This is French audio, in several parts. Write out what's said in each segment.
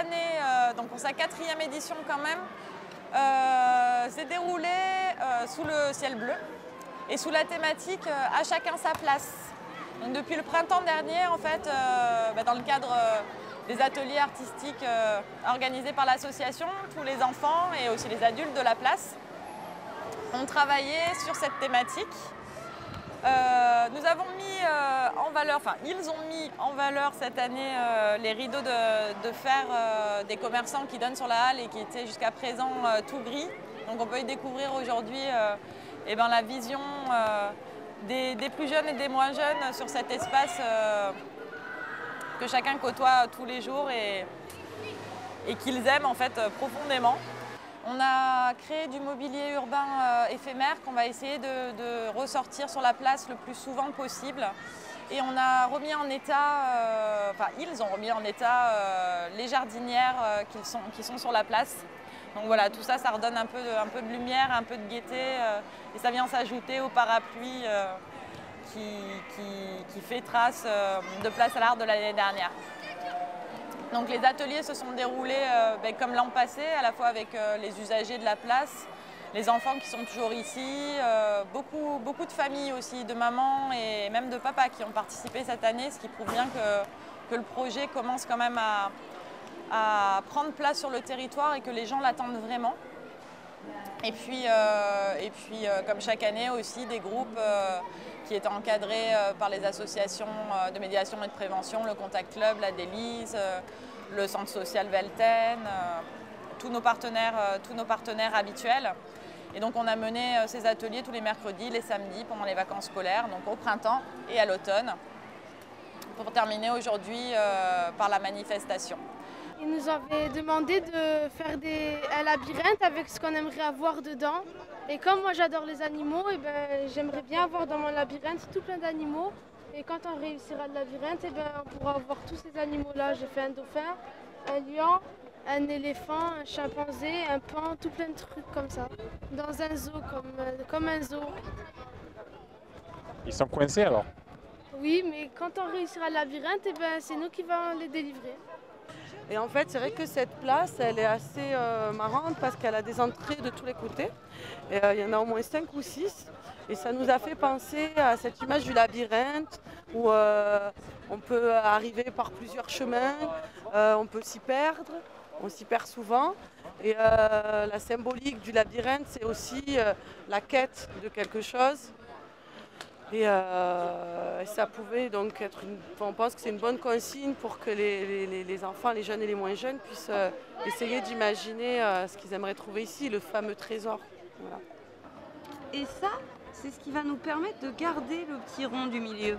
année, donc pour sa 4e édition quand même, s'est déroulée sous le ciel bleu et sous la thématique à chacun sa place. Donc depuis le printemps dernier, en fait, dans le cadre des ateliers artistiques organisés par l'association, tous les enfants et aussi les adultes de la place ont travaillé sur cette thématique. Nous avons mis en valeur, enfin ils ont mis en valeur cette année les rideaux de fer des commerçants qui donnent sur la halle et qui étaient jusqu'à présent tout gris. Donc on peut y découvrir aujourd'hui la vision des plus jeunes et des moins jeunes sur cet espace que chacun côtoie tous les jours et qu'ils aiment en fait profondément. On a créé du mobilier urbain éphémère qu'on va essayer de ressortir sur la place le plus souvent possible. Et on a remis en état, ils ont remis en état les jardinières qui sont sur la place. Donc voilà, tout ça, ça redonne un peu de lumière, un peu de gaieté et ça vient s'ajouter au parapluie qui fait trace de Place à l'Art de l'année dernière. Donc les ateliers se sont déroulés comme l'an passé, à la fois avec les usagers de la place, les enfants qui sont toujours ici, beaucoup de familles aussi, de mamans et même de papas qui ont participé cette année, ce qui prouve bien que le projet commence quand même à prendre place sur le territoire et que les gens l'attendent vraiment. Et puis comme chaque année aussi, des groupes qui étaient encadrés par les associations de médiation et de prévention, le Contact Club, la Délice, le Centre social Velten, tous nos partenaires habituels. Et donc on a mené ces ateliers tous les mercredis, les samedis, pendant les vacances scolaires, donc au printemps et à l'automne, pour terminer aujourd'hui par la manifestation. Ils nous avaient demandé de faire un labyrinthe avec ce qu'on aimerait avoir dedans. Et comme moi j'adore les animaux, j'aimerais bien avoir dans mon labyrinthe tout plein d'animaux. Et quand on réussira le labyrinthe, on pourra avoir tous ces animaux-là. J'ai fait un dauphin, un lion, un éléphant, un chimpanzé, un paon, tout plein de trucs comme ça. Dans un zoo, comme un zoo. Ils sont coincés alors? Oui, mais quand on réussira le labyrinthe, c'est nous qui allons les délivrer. Et en fait, c'est vrai que cette place, elle est assez marrante parce qu'elle a des entrées de tous les côtés. Et, il y en a au moins 5 ou 6. Et ça nous a fait penser à cette image du labyrinthe où on peut arriver par plusieurs chemins, on peut s'y perdre, on s'y perd souvent. Et la symbolique du labyrinthe, c'est aussi la quête de quelque chose. Et ça pouvait donc être on pense que c'est une bonne consigne pour que les enfants, les jeunes et les moins jeunes puissent essayer d'imaginer ce qu'ils aimeraient trouver ici, le fameux trésor. Voilà. Et ça, c'est ce qui va nous permettre de garder le petit rond du milieu.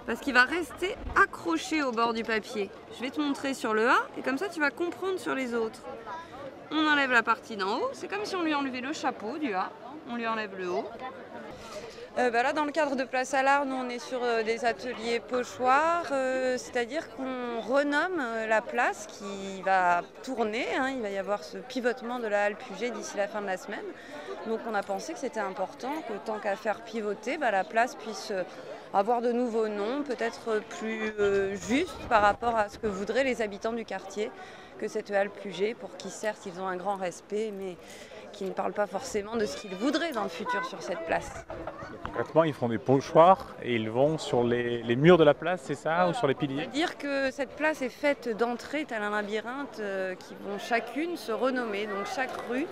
Parce qu'il va rester accroché au bord du papier. Je vais te montrer sur le A et comme ça tu vas comprendre sur les autres. On enlève la partie d'en haut, c'est comme si on lui enlevait le chapeau du A. On lui enlève le haut. Là, dans le cadre de Place à l'Art, nous on est sur des ateliers pochoirs, c'est-à-dire qu'on renomme la place qui va tourner, il va y avoir ce pivotement de la halle Puget d'ici la fin de la semaine. Donc on a pensé que c'était important que tant qu'à faire pivoter, la place puisse avoir de nouveaux noms, peut-être plus justes par rapport à ce que voudraient les habitants du quartier, que cette halle Puget, pour qui certes ils ont un grand respect, mais qui ne parlent pas forcément de ce qu'ils voudraient dans le futur sur cette place. Concrètement, ils font des pochoirs et ils vont sur les murs de la place, c'est ça, ou sur les piliers? C'est-à-dire que cette place est faite d'entrées tel un labyrinthe qui vont chacune se renommer. Donc chaque rue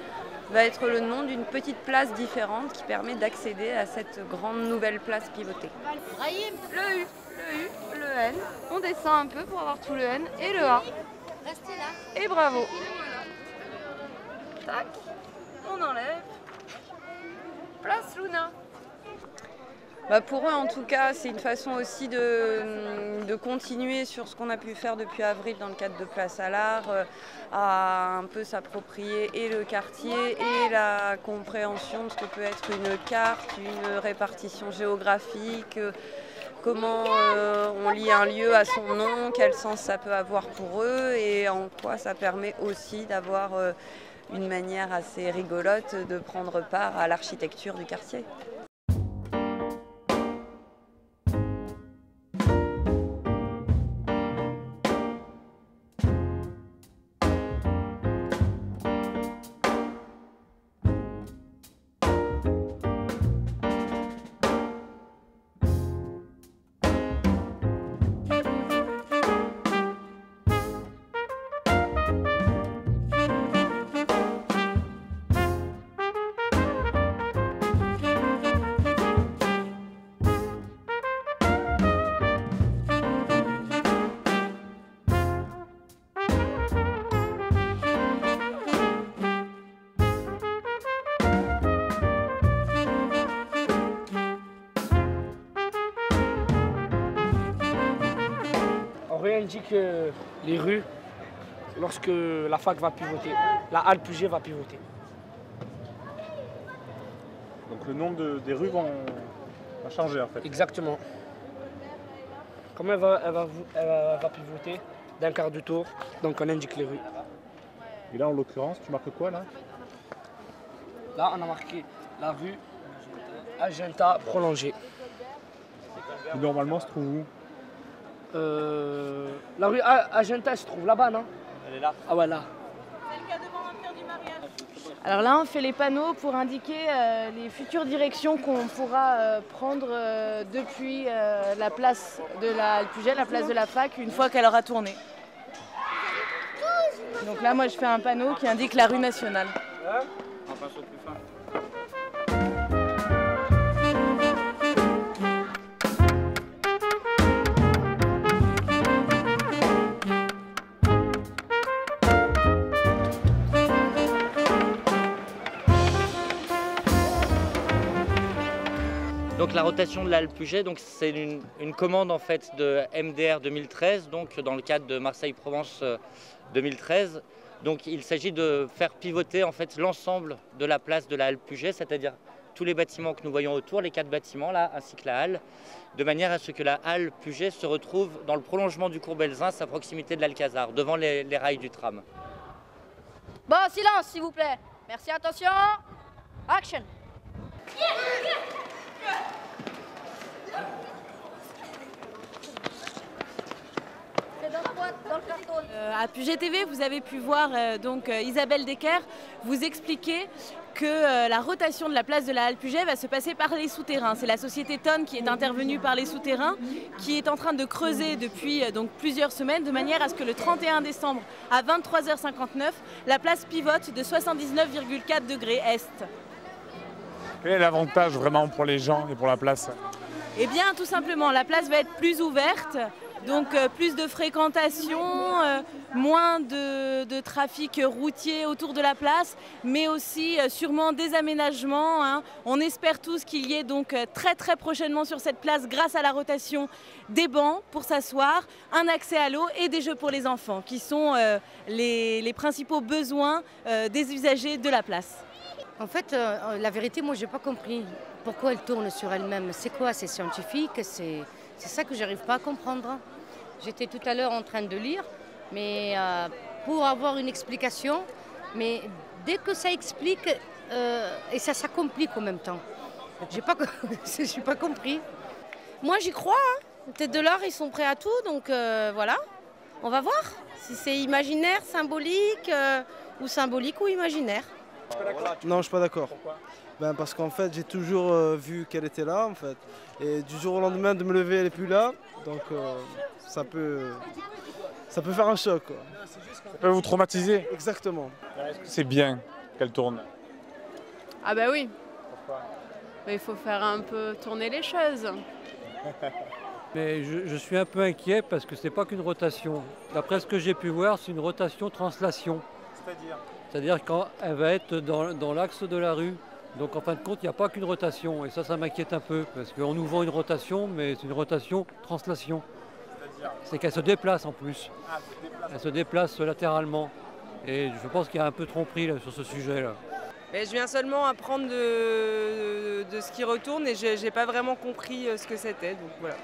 va être le nom d'une petite place différente qui permet d'accéder à cette grande nouvelle place pivotée. Le U, le N, on descend un peu pour avoir tout le N et le A. Restez là. Et bravo. Tac, on enlève. Place Luna. Pour eux, en tout cas, c'est une façon aussi de continuer sur ce qu'on a pu faire depuis avril dans le cadre de Place à l'Art, à un peu s'approprier et le quartier et la compréhension de ce que peut être une carte, une répartition géographique, comment on lie un lieu à son nom, quel sens ça peut avoir pour eux et en quoi ça permet aussi d'avoir une manière assez rigolote de prendre part à l'architecture du quartier. indique les rues lorsque la fac va pivoter, la halle Puget va pivoter. Donc le nom des rues va changer en fait. Exactement. Comme elle va pivoter d'un quart de tour, donc on indique les rues. Et là en l'occurrence, tu marques quoi là? Là, on a marqué la rue Agenta prolongée. Et normalement, se trouve où? La rue Agenta se trouve là-bas, non? Elle est là. Ah ouais, là. Alors là, on fait les panneaux pour indiquer les futures directions qu'on pourra prendre depuis la place de la halle Puget, la place de la fac, une fois qu'elle aura tourné. Donc là, moi, je fais un panneau qui indique la rue nationale. On passe au plus fin. Donc la rotation de la halle Puget, c'est une commande en fait de MDR 2013, donc dans le cadre de Marseille-Provence 2013. Donc il s'agit de faire pivoter en fait l'ensemble de la place de la halle Puget, c'est-à-dire tous les bâtiments que nous voyons autour, les 4 bâtiments là, ainsi que la halle, de manière à ce que la halle Puget se retrouve dans le prolongement du cours Belzins, à proximité de l'Alcazar, devant les rails du tram. Bon, silence s'il vous plaît. Merci, attention. Action. À Puget TV, vous avez pu voir Isabelle Decker vous expliquer que la rotation de la place de la halle Puget va se passer par les souterrains. C'est la société Tonne qui est intervenue par les souterrains, qui est en train de creuser depuis plusieurs semaines, de manière à ce que le 31 décembre à 23h59, la place pivote de 79,4 degrés est. Quel est l'avantage vraiment pour les gens et pour la place? Eh bien, tout simplement, la place va être plus ouverte. Donc plus de fréquentation, moins de trafic routier autour de la place, mais aussi sûrement des aménagements, hein. On espère tous qu'il y ait donc très prochainement sur cette place, grâce à la rotation, des bancs pour s'asseoir, un accès à l'eau et des jeux pour les enfants, qui sont les principaux besoins des usagers de la place. En fait, la vérité, moi, j'ai pas compris pourquoi elle tourne sur elle-même. C'est quoi? C'est scientifique? C'est ça que j'arrive pas à comprendre. J'étais tout à l'heure en train de lire, mais pour avoir une explication, mais dès que ça explique, et ça complique en même temps. Je n'ai pas compris. Moi j'y crois, hein. Tête de l'art, ils sont prêts à tout, donc voilà, on va voir si c'est imaginaire, symbolique, ou symbolique ou imaginaire. Non, je suis pas d'accord. Pourquoi? Parce qu'en fait, j'ai toujours vu qu'elle était là, en fait. Et du jour au lendemain, de me lever, elle n'est plus là. Donc, ça peut faire un choc, quoi. Ça peut vous traumatiser? Exactement. Est-ce que c'est bien qu'elle tourne? Ah bah oui. Pourquoi? Mais il faut faire un peu tourner les choses. Mais je suis un peu inquiet parce que ce n'est pas qu'une rotation. D'après ce que j'ai pu voir, c'est une rotation translation. C'est-à-dire? C'est-à-dire qu'elle va être dans l'axe de la rue. Donc en fin de compte, il n'y a pas qu'une rotation. Et ça m'inquiète un peu. Parce qu'on nous vend une rotation, mais c'est une rotation translation. C'est qu'elle se déplace en plus. Ah, elle se déplace latéralement. Et je pense qu'il y a un peu tromperie là, sur ce sujet-là. Je viens seulement apprendre de ce qui retourne et je n'ai pas vraiment compris ce que c'était. Donc voilà.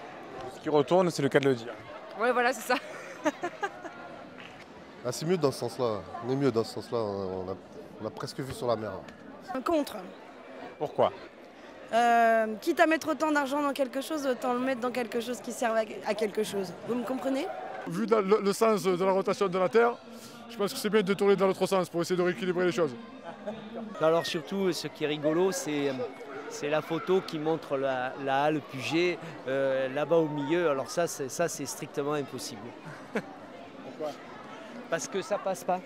Ce qui retourne, c'est le cas de le dire. Ouais, voilà, c'est ça. Ah, c'est mieux dans ce sens-là. On est mieux dans ce sens-là. On a presque vu sur la mer. Contre. Pourquoi? Quitte à mettre autant d'argent dans quelque chose, autant le mettre dans quelque chose qui serve à quelque chose. Vous me comprenez? Vu le sens de la rotation de la Terre, je pense que c'est bien de tourner dans l'autre sens pour essayer de rééquilibrer les choses. Alors surtout, ce qui est rigolo, c'est la photo qui montre la halle Puget là-bas au milieu. Alors ça, c'est strictement impossible. Pourquoi? Parce que ça passe pas.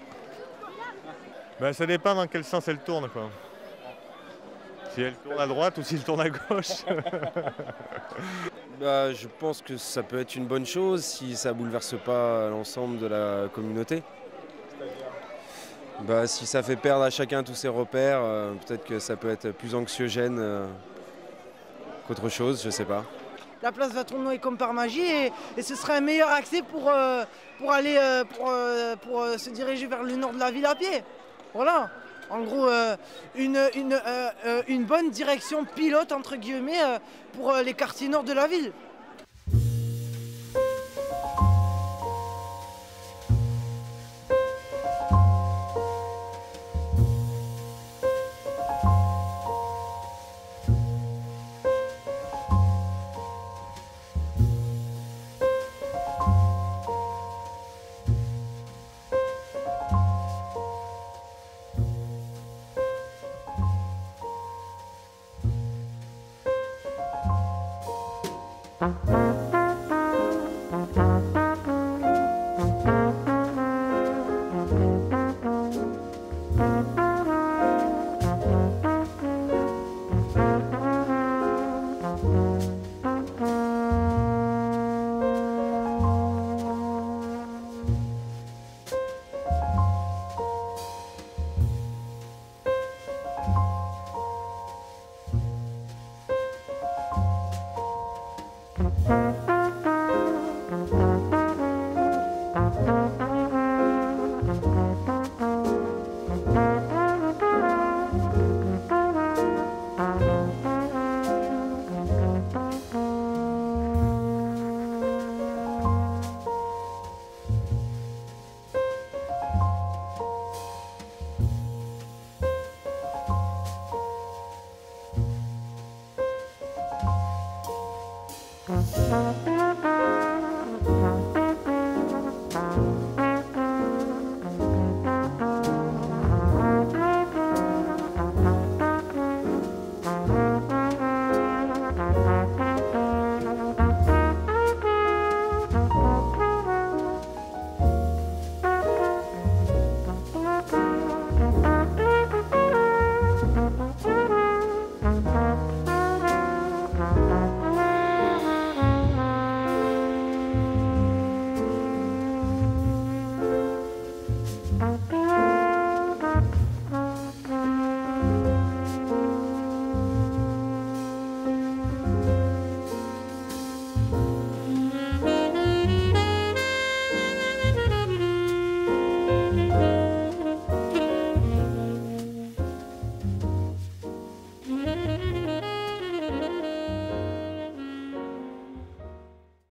Ça dépend dans quel sens elle tourne, quoi. Si elle tourne à droite ou si elle tourne à gauche. Je pense que ça peut être une bonne chose si ça ne bouleverse pas l'ensemble de la communauté. Si ça fait perdre à chacun tous ses repères, peut-être que ça peut être plus anxiogène qu'autre chose, je sais pas. la place va tournoyer comme par magie et ce serait un meilleur accès pour aller pour se diriger vers le nord de la ville à pied. Voilà. En gros, une bonne direction pilote entre guillemets pour les quartiers nord de la ville. Okay.